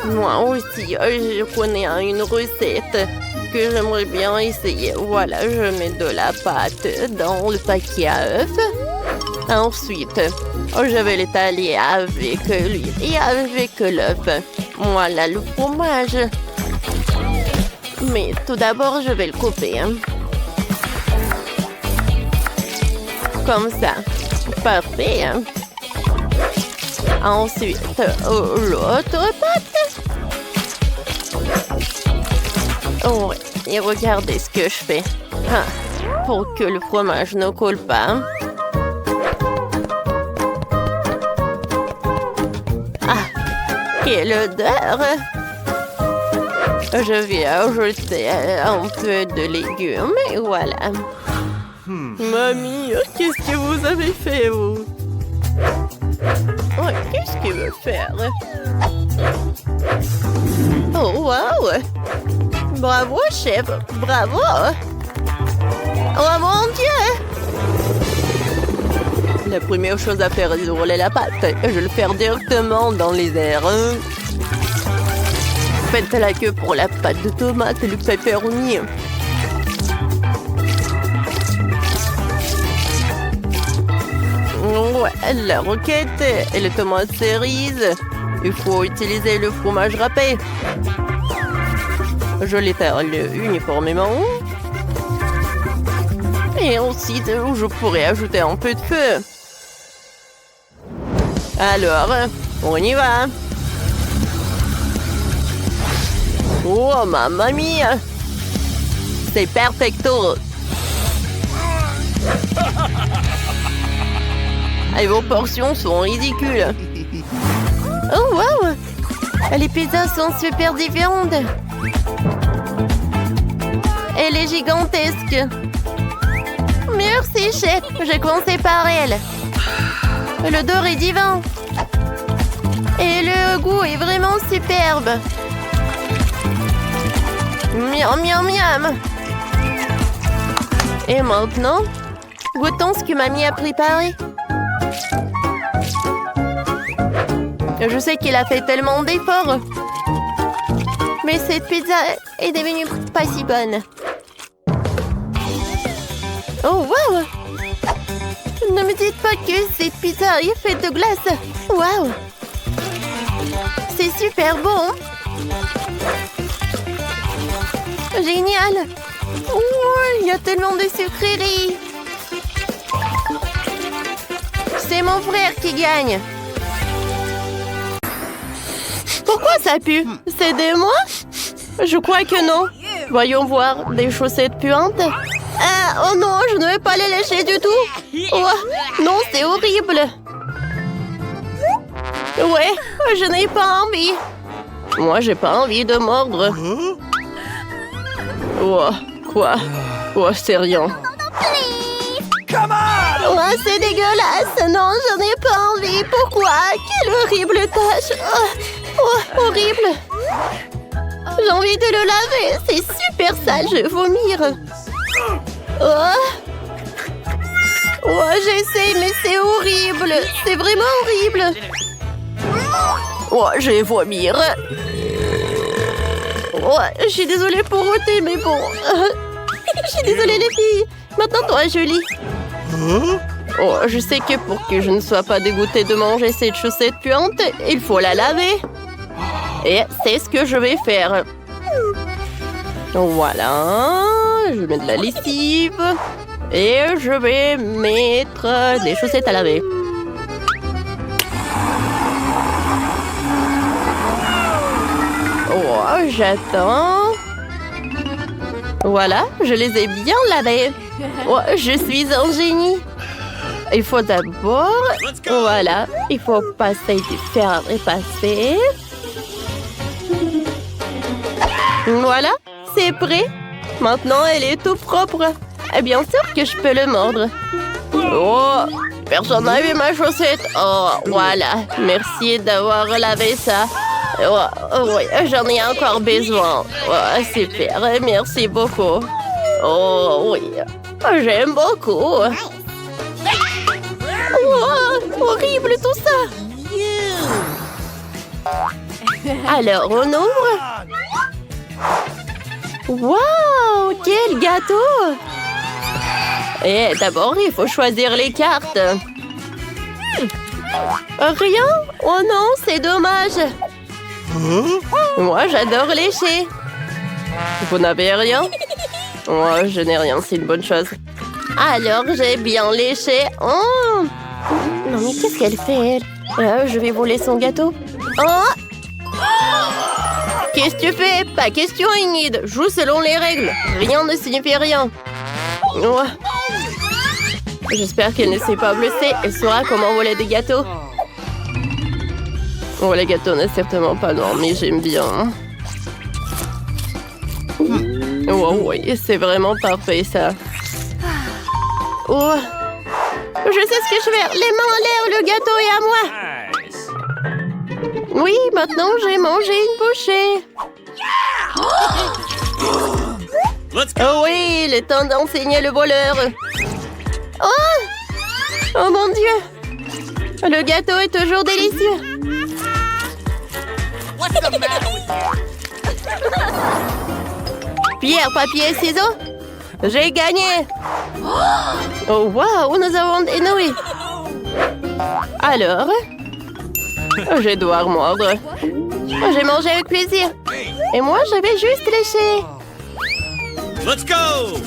Moi aussi, je connais une recette. que j'aimerais bien essayer. Voilà, je mets de la pâte dans le paquet à œufs. Ensuite, je vais l'étaler avec l'huile et avec l'œuf. Voilà le fromage. Mais tout d'abord, je vais le couper. Comme ça. Parfait. Ensuite, l'autre pâte. Oh, et regardez ce que je fais. Pour que le fromage ne colle pas. Quelle odeur! Je vais ajouter un peu de légumes et voilà. Mamie, qu'est-ce que vous avez fait, vous? Oh, qu'est-ce qu'il veut faire? Oh, wow! Bravo, chef! Bravo! Oh, mon Dieu! La première chose à faire est de rouler la pâte. Je vais le faire directement dans les airs. Faites la queue pour la pâte de tomate et le pepperoni. Ouais, la roquette et les tomates cerises. Il faut utiliser le fromage râpé. Je l'étale uniformément. Et ensuite, je pourrais ajouter un peu de feu. Alors, on y va. Oh, mamma mia! C'est perfecto! Et vos portions sont ridicules. Oh, wow! Les pizzas sont super différentes. Elle est gigantesque. Merci, chef. J'ai commencé par elle. L'odeur est divin. Et le goût est vraiment superbe. Miam, miam, miam. Et maintenant, goûtons ce que mamie a préparé. Je sais qu'il a fait tellement d'efforts. Mais cette pizza est devenue pas si bonne. Oh, wow! Ne me dites pas que cette pizza est faite de glace. Wow! C'est super bon. Génial! Oh, il y a tellement de sucreries. C'est mon frère qui gagne. Pourquoi ça pue? C'est de moi? Je crois que non. Voyons voir des chaussettes puantes. Oh non, je ne vais pas les lécher du tout. Oh, non, c'est horrible. Ouais, je n'ai pas envie. Moi, j'ai pas envie de mordre. Oh, quoi? Oh, c'est rien. Oh, c'est dégueulasse. Non, je n'ai pas envie. Pourquoi? Quelle horrible tâche. Oh, horrible. J'ai envie de le laver. C'est super sale, je vais vomir. Oh, j'essaie, mais c'est horrible. C'est vraiment horrible. Oh, je vais vomir. Oh, je suis désolée pour ôter, mais bon. Je suis désolée, les filles. Maintenant, toi, Julie. Oh, je sais que pour que je ne sois pas dégoûtée de manger cette chaussette puante, il faut la laver. Et c'est ce que je vais faire. Voilà. Je mets de la lessive. Et je vais mettre des chaussettes à laver. Oh, j'attends. Voilà, je les ai bien lavées. Oh, je suis un génie. Il faut d'abord... Voilà, il faut passer du fer à repasser. Voilà, c'est prêt. Maintenant, elle est tout propre. Et bien sûr que je peux le mordre. Oh, personne n'a vu ma chaussette. Oh, voilà. Merci d'avoir lavé ça. Oh, oui, j'en ai encore besoin. Oh, super, merci beaucoup. Oh, oui, j'aime beaucoup. Oh, horrible tout ça. Alors, on ouvre. Wow, quel gâteau! Et d'abord, il faut choisir les cartes. Rien? Oh non, c'est dommage. Moi, j'adore lécher. Vous n'avez rien? Moi, je n'ai rien, c'est une bonne chose. Alors, j'ai bien léché. Oh! Non, mais qu'est-ce qu'elle fait, elle? Je vais voler son gâteau. Oh! Qu'est-ce que tu fais? Pas question, Ingrid. Joue selon les règles. Rien ne signifie rien. Oh. J'espère qu'elle ne s'est pas blessée. Elle saura comment voler des gâteaux. Oh, les gâteaux n'est certainement pas non, mais j'aime bien. Oh oui, c'est vraiment parfait, ça. Oh. Je sais ce que je vais faire. Les mains en l'air, le gâteau est à moi. Nice. Oui, maintenant j'ai mangé une bouchée. Oh oui, il est temps d'enseigner le voleur. Oh! Oh mon Dieu! Le gâteau est toujours délicieux. Pierre, papier, ciseaux. J'ai gagné. Oh waouh, nous avons des nouilles. Alors? Je vais devoir mordre. J'ai mangé avec plaisir. Et moi, je vais juste lécher. Let's go.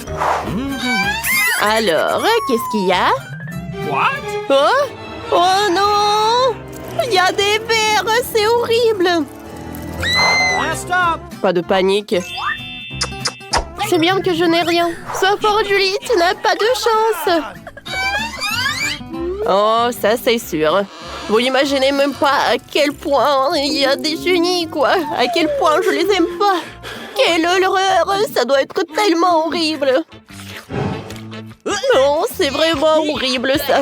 Alors, qu'est-ce qu'il y a? What? Oh? Oh non! Il y a des vers, c'est horrible! Last stop. Pas de panique. C'est bien que je n'ai rien. Sois fort, Julie, tu n'as pas de chance. Oh, ça c'est sûr. Vous n'imaginez même pas à quel point il y a des génies, quoi. À quel point je les aime pas. Quelle horreur! Ça doit être tellement horrible. Non, c'est vraiment horrible, ça.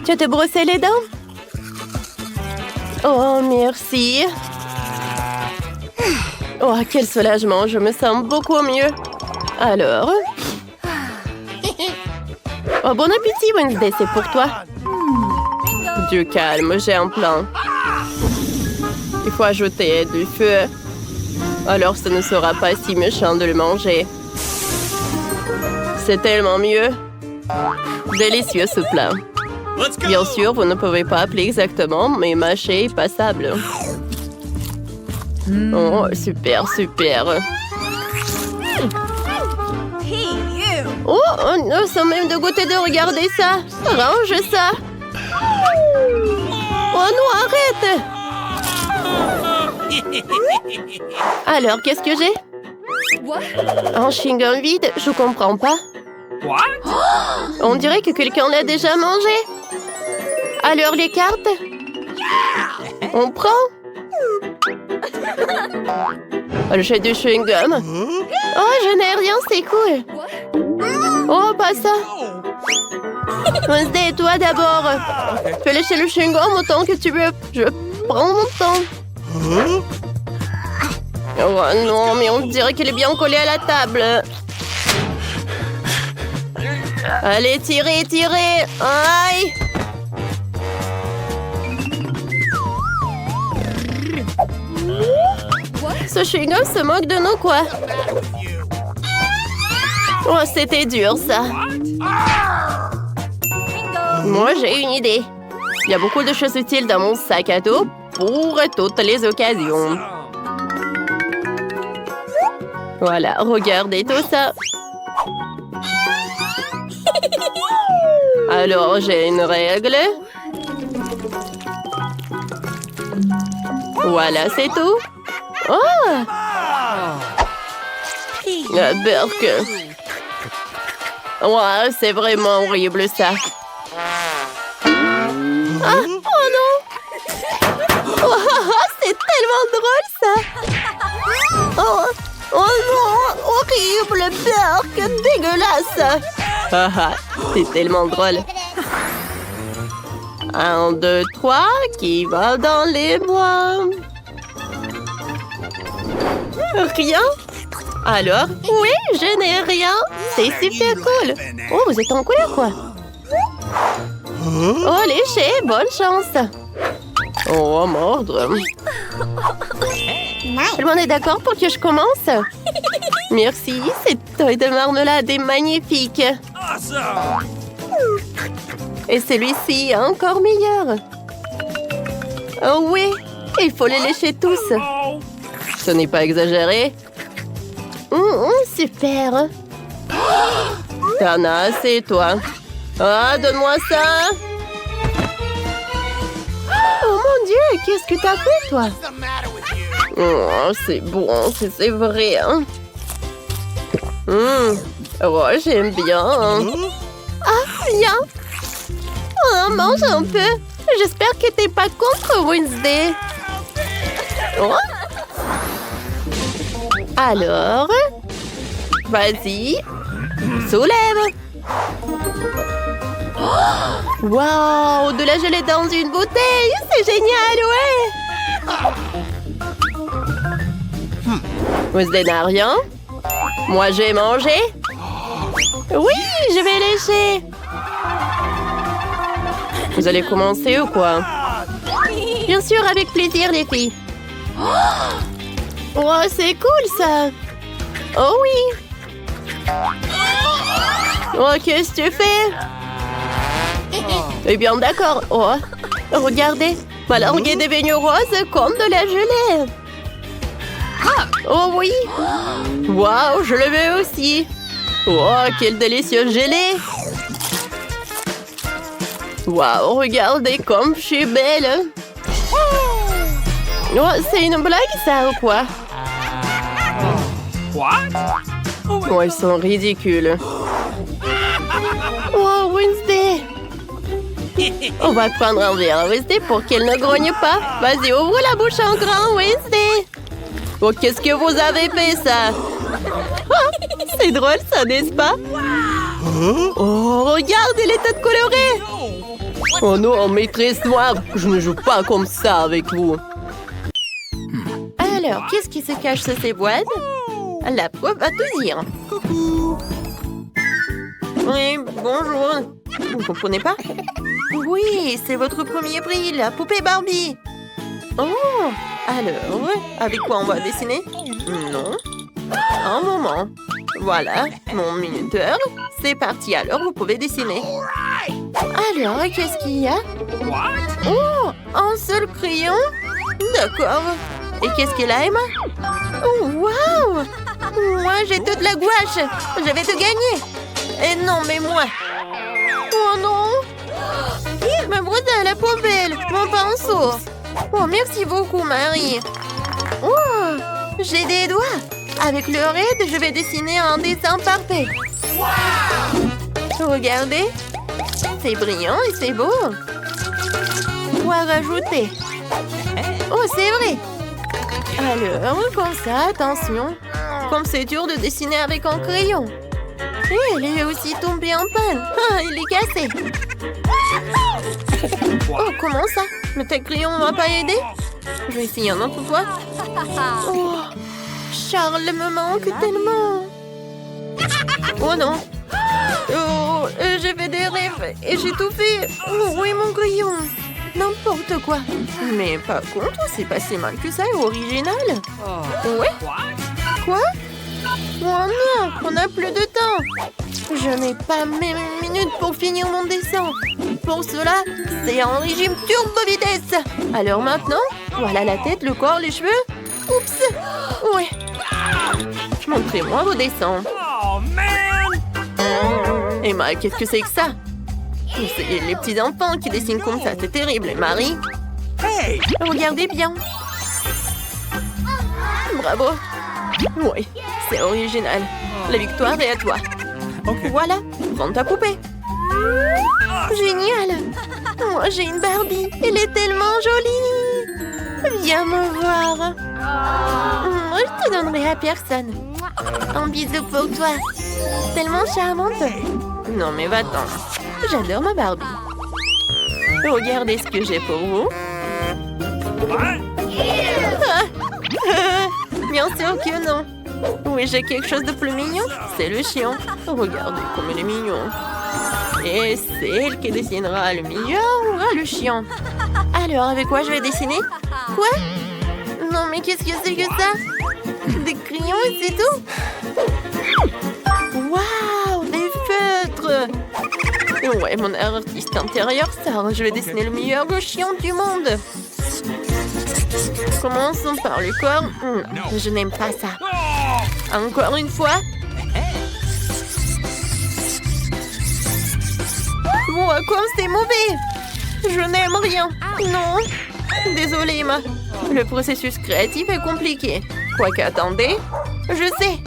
Tu as te brossé les dents? Oh, merci. Oh, quel soulagement, je me sens beaucoup mieux. Alors? Oh, bon appétit, Wednesday, c'est pour toi. Du calme, j'ai un plan. Il faut ajouter du feu. Alors ce ne sera pas si méchant de le manger. C'est tellement mieux. Délicieux ce plat. Bien sûr, vous ne pouvez pas appeler exactement, mais mâché est passable. Oh, super, super. Oh, nous sommes même de goûter de regarder ça. Range ça. Oh non, arrête. Alors, qu'est-ce que j'ai? Un chewing-gum vide? Je comprends pas. What? On dirait que quelqu'un l'a déjà mangé. Alors, les cartes? On prend? J'ai du chewing-gum. Oh, je n'ai rien, c'est cool. Oh, pas ça. Wednesday, toi d'abord. Fais lécher le chewing-gum autant que tu veux. Je prends mon temps. Oh non, mais on dirait qu'il est bien collé à la table. Allez, tirez, tirez. Aïe. Ce chewing-gum se moque de nous, quoi. Oh, c'était dur, ça. Moi, j'ai une idée. Il y a beaucoup de choses utiles dans mon sac à dos pour toutes les occasions. Voilà, regardez tout ça. Alors, j'ai une règle. Voilà, c'est tout. Oh! La burk. Ouais, c'est vraiment horrible, ça. Ah, oh non! Oh, c'est tellement drôle, ça! Oh, oh non! Horrible, burk! Dégueulasse! Ah, ah, c'est tellement drôle. 1, 2, 3, qui va dans les bois? Rien? Alors? Oui, je n'ai rien. C'est super cool. Oh, vous êtes en couleur, quoi. Oh, léché, bonne chance. Oh, mordre. Tout le monde est d'accord pour que je commence? Merci, cette taille de marmelade est magnifique. Awesome! Et celui-ci est encore meilleur. Oh oui, il faut les lécher tous. Oh! Ce n'est pas exagéré. Super. T'en as assez, toi. Ah, donne-moi ça. Oh mon Dieu, qu'est-ce que t'as fait, toi? Oh, c'est bon, c'est vrai. Hein? Oh, j'aime bien. Ah, viens. Oh, mange un peu. J'espère que t'es pas contre Wednesday. Oh. Alors, vas-y, soulève. Waouh, de la gelée dans une bouteille, c'est génial, ouais. Wednesday n'a rien. Moi, j'ai mangé. Oui, je vais lécher. Vous allez commencer ou quoi? Bien sûr, avec plaisir, les filles. Oh, c'est cool, ça. Oh oui. Oh, qu'est-ce que tu fais? Eh bien, d'accord. Oh, regardez. Ma langue est devenue rose comme de la gelée. Oh oui. Waouh, je le veux aussi. Oh, quelle délicieuse gelée. Waouh, regardez comme je suis belle. Oh, c'est une blague, ça, ou quoi? What? Oh, ils sont ridicules. Oh, Wednesday. On va prendre un verre à Wednesday pour qu'elle ne grogne pas. Vas-y, ouvre la bouche en grand, Wednesday. Oh, qu'est-ce que vous avez fait, ça? Oh, c'est drôle, ça, n'est-ce pas? Oh, regarde, elle est toute colorée. Oh non, maîtresse noire, je ne joue pas comme ça avec vous. Alors, qu'est-ce qui se cache sous ces boîtes? La preuve va tout dire. Oui, bonjour. Vous ne comprenez pas? Oui, c'est votre premier prix, la poupée Barbie. Oh, alors, avec quoi on va dessiner? Non. Un moment. Voilà, mon minuteur. C'est parti, alors vous pouvez dessiner. Alors, qu'est-ce qu'il y a? What? Oh, un seul crayon? D'accord. Et qu'est-ce qu'elle a, Emma? Oh, waouh! Moi, j'ai toute la gouache. Je vais te gagner. Et non, mais moi. Oh non! Ma brosse à la poubelle. Mon pinceau. Oh, merci beaucoup, Marie. Oh, j'ai des doigts. Avec le raid, je vais dessiner un dessin parfait. Regardez. C'est brillant et c'est beau. Quoi rajouter? Oh, c'est vrai. Alors, comme ça, attention. Comme c'est dur de dessiner avec un crayon. Et elle est aussi tombée en panne. Ah, il est cassé. Oh, comment ça? Mais tes crayons ne m'ont pas aidé? Je vais essayer un autre fois. Oh, Charles me manque tellement. Oh non. Oh, j'ai fait des rêves et j'ai tout fait. Oh, oui, mon crayon. N'importe quoi. Mais par contre, c'est pas si mal que ça et original. Ouais? Quoi? Oh non, on n'a plus de temps. Je n'ai pas même une minute pour finir mon dessin. Pour cela, c'est en régime turbo vitesse. Alors maintenant, voilà la tête, le corps, les cheveux. Oups. Ouais. Montrez-moi vos dessins. Oh, man! Emma, qu'est-ce que c'est que ça? C'est les petits enfants qui dessinent comme ça, c'est terrible. Et Marie? Hey! Regardez bien. Bravo. Oui, c'est original. La victoire est à toi. OK. Voilà, prends ta poupée. Génial. Moi, j'ai une Barbie. Elle est tellement jolie. Viens me voir. Je te donnerai à personne. Un bisou pour toi. Tellement charmante. Non, mais va-t'en. J'adore ma Barbie. Regardez ce que j'ai pour vous. What? Bien sûr que non. Oui, j'ai quelque chose de plus mignon. C'est le chien. Regardez comme il est mignon. Et c'est elle qui dessinera le milieu ou le chien. Alors, avec quoi je vais dessiner? Quoi? mais qu'est-ce que c'est que ça? Des crayons et c'est tout? Waouh, des feutres! Ouais, mon artiste intérieur star. Je vais dessiner le meilleur chien du monde. Commençons par le corps. Je n'aime pas ça. Encore une fois. Bon, quoi, c'est mauvais. Je n'aime rien. Non. Désolée, Emma. Le processus créatif est compliqué. Quoique, attendez. Je sais.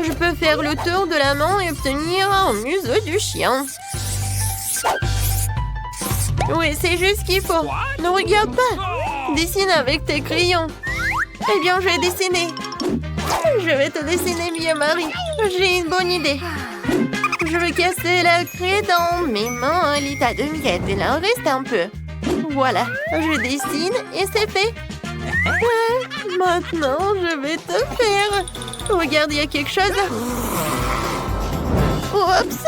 Je peux faire le tour de la main et obtenir un museau du chien. Oui, c'est juste ce qu'il faut. Ne regarde pas. Dessine avec tes crayons. Eh bien, je vais dessiner. Je vais te dessiner mieux, Marie. J'ai une bonne idée. Je vais casser la craie dans mes mains à l'état de miettes. Il en reste un peu. Voilà, je dessine et c'est fait. Maintenant, je vais te faire. Regarde, il y a quelque chose. Oups!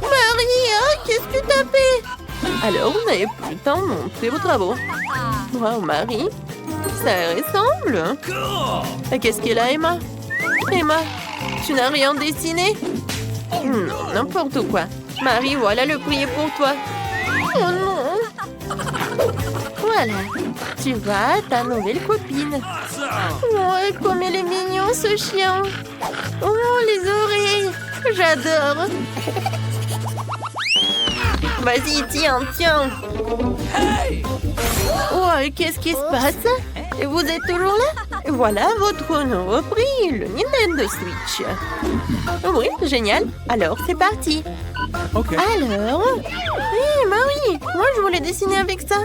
Marie, qu'est-ce que t'as fait? Alors, vous n'avez plus le temps de montrer vos travaux. Wow, Marie, ça ressemble. Qu'est-ce qu'elle a, Emma? Emma, tu n'as rien dessiné? Non, n'importe quoi. Marie, voilà le prix pour toi. Oh non! Voilà, tu vas à ta nouvelle copine. Oh, comme il est mignon, ce chien. Oh, les oreilles. J'adore. Vas-y, tiens. Oh, qu'est-ce qui se passe? Et vous êtes toujours là? Voilà votre nouveau prix, le Nintendo Switch. Oui, génial. Alors, c'est parti. Okay. Alors... Hé, Marie, moi je voulais dessiner avec ça.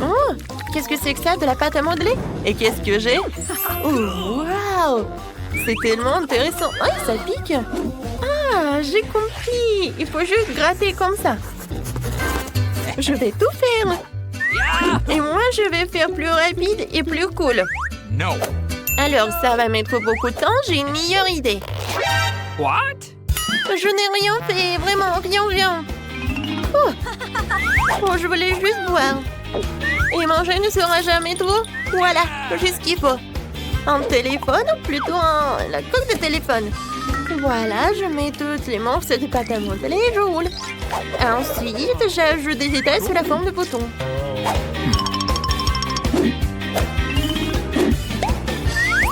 Oh, qu'est-ce que c'est que ça? De la pâte à modeler? Et qu'est-ce que j'ai? Oh, waouh! C'est tellement intéressant. Ah, ça pique. Ah, j'ai compris. Il faut juste gratter comme ça. Je vais tout faire. Et moi, je vais faire plus rapide et plus cool. No. Alors, ça va mettre beaucoup de temps. J'ai une meilleure idée. What? Je n'ai rien fait. Vraiment, rien. Oh, je voulais juste boire. Et manger ne sera jamais trop. Voilà, juste ce qu'il faut. Un téléphone, ou plutôt la coque de téléphone. Voilà, je mets toutes les manches de pâte à modeler et je roule. Ensuite, j'ajoute des étages sous la forme de boutons.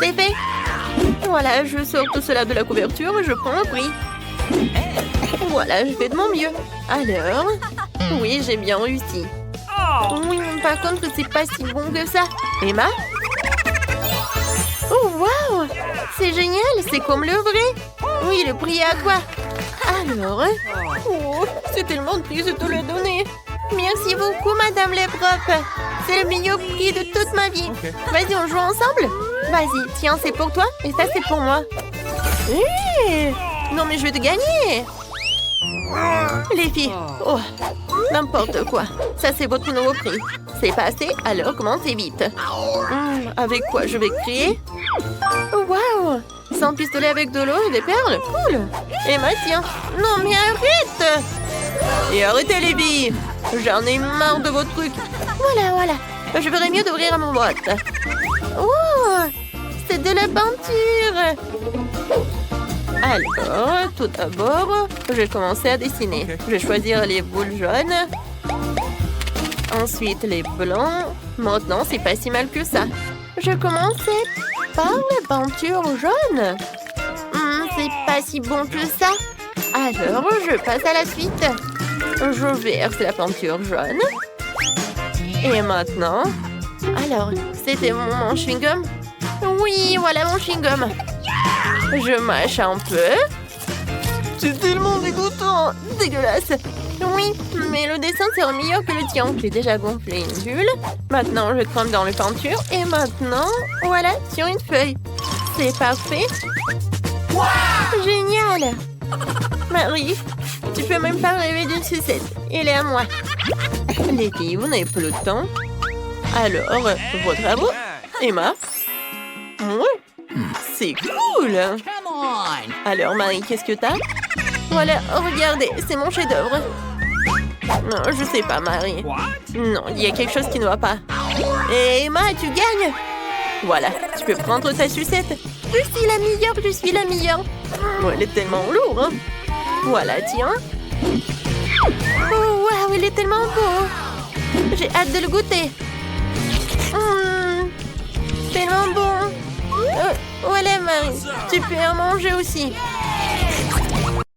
C'est fait. Voilà, je sors tout cela de la couverture et je prends un prix. Voilà, je fais de mon mieux. Alors, oui, j'ai bien réussi. Oui, par contre, c'est pas si bon que ça. Emma? Oh, waouh! C'est génial, c'est comme le vrai. Oui, le prix est à toi. Alors, oh, c'est tellement triste de te le donner. Merci beaucoup, Madame les profs. C'est le meilleur prix de toute ma vie. Okay. Vas-y, on joue ensemble? Vas-y, tiens, c'est pour toi et ça, c'est pour moi. Hé! Non, mais je vais te gagner. Les filles, oh, n'importe quoi. Ça, c'est votre nouveau prix. C'est passé, alors commencez vite. Avec quoi je vais créer? Oh, waouh! Sans pistolet avec de l'eau et des perles, cool. Emma, tiens. Non, mais arrête! Et arrêtez les billes. J'en ai marre de vos trucs. Voilà. Je ferais mieux d'ouvrir mon boîte. Oh, c'est de la peinture. Alors, tout d'abord, je vais commencer à dessiner. Okay. Je vais choisir les boules jaunes. Ensuite, les blancs. Maintenant, c'est pas si mal que ça. Je commençais par la peinture jaune. C'est pas si bon que ça. Alors, je passe à la suite. Je verse la peinture jaune. Et maintenant... Alors, c'était mon chewing-gum? Oui, voilà mon chewing-gum. Je mâche un peu. C'est tellement dégoûtant. Dégueulasse. Oui, mais le dessin sera meilleur que le tien. J'ai déjà gonflé une bulle. Maintenant, je trempe dans les peintures. Et maintenant, voilà, sur une feuille. C'est parfait. Wow! Génial. Marie, tu peux même pas rêver d'une sucette. Elle est à moi. Les filles, vous n'avez plus le temps. Alors, vos travaux? Emma? Ouais. C'est cool. Alors, Marie, qu'est-ce que t'as? Voilà, regardez, c'est mon chef-d'œuvre. Non, je sais pas, Marie. Non, il y a quelque chose qui ne va pas. Et Emma, tu gagnes. Voilà, tu peux prendre ta sucette. Je suis la meilleure, je suis la meilleure. Oh, elle est tellement lourde. Hein. Voilà, tiens. Oh, waouh, il est tellement beau. J'ai hâte de le goûter. Tellement bon. Voilà, Marie. Tu peux en manger aussi.